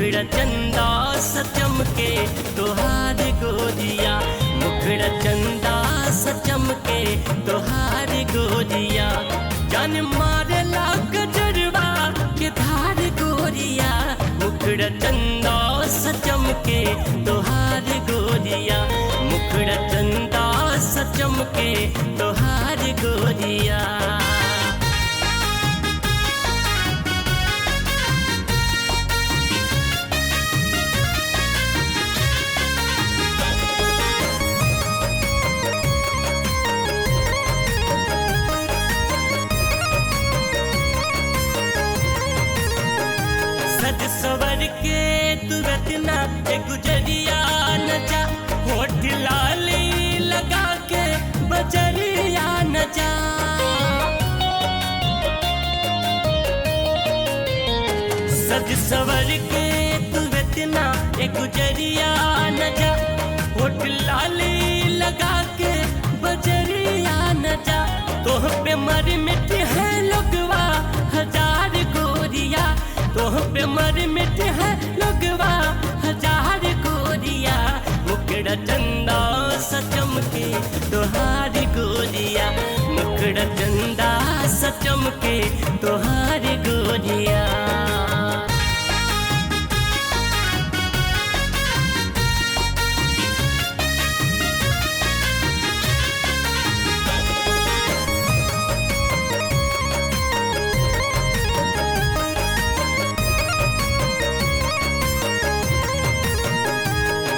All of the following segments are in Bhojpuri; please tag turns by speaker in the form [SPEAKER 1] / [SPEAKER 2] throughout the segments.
[SPEAKER 1] मुखड़ा चंदा सचम के तोहार गोरिया, मुखड़ा चंदा सचम के तोहार गोरिया, जान मारला गजरवा के धार गोरिया, मुखड़ा चंदा सचम के तोहार गोरिया, मुखड़ा चंदा सचम के तोहार गोरिया। सज सवर के तू रचना गुजरिया न जा, होठ लाली लगा के बजरिया न जा, सज सवर के तू रचना गुजरिया न जा, होठ लाली लगा के बजरिया न जा, तोह पे मर मिट है लोगवा हजार गोरिया, तोह पे मर मिट है लोगवा हजार गोरिया, मुखड़ा चंदा सचम के तोहार गोरिया, मुखड़ा चंदा सचम के तोहार गोरिया।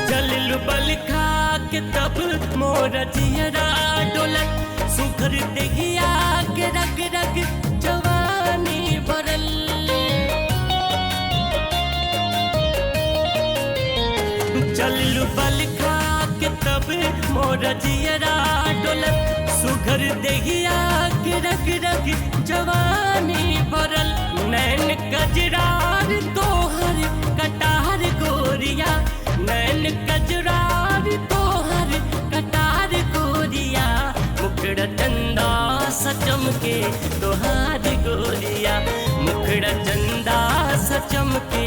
[SPEAKER 1] चललू बल खा के तब मोर जियरा डोलक, सुखर देहिया के रग रग जवानी भरल, चललू बल खा के तब मोर जियरा डोलक, सुखर देहिया के रग रग जवानी भरल, नैन कजरार तोहर कटार गोरिया, नैन कजरार तोहर कटार गोरिया, मुखड़ा चंदा सचम के तोहार गोरिया, मुखड़ा चंदा सचम के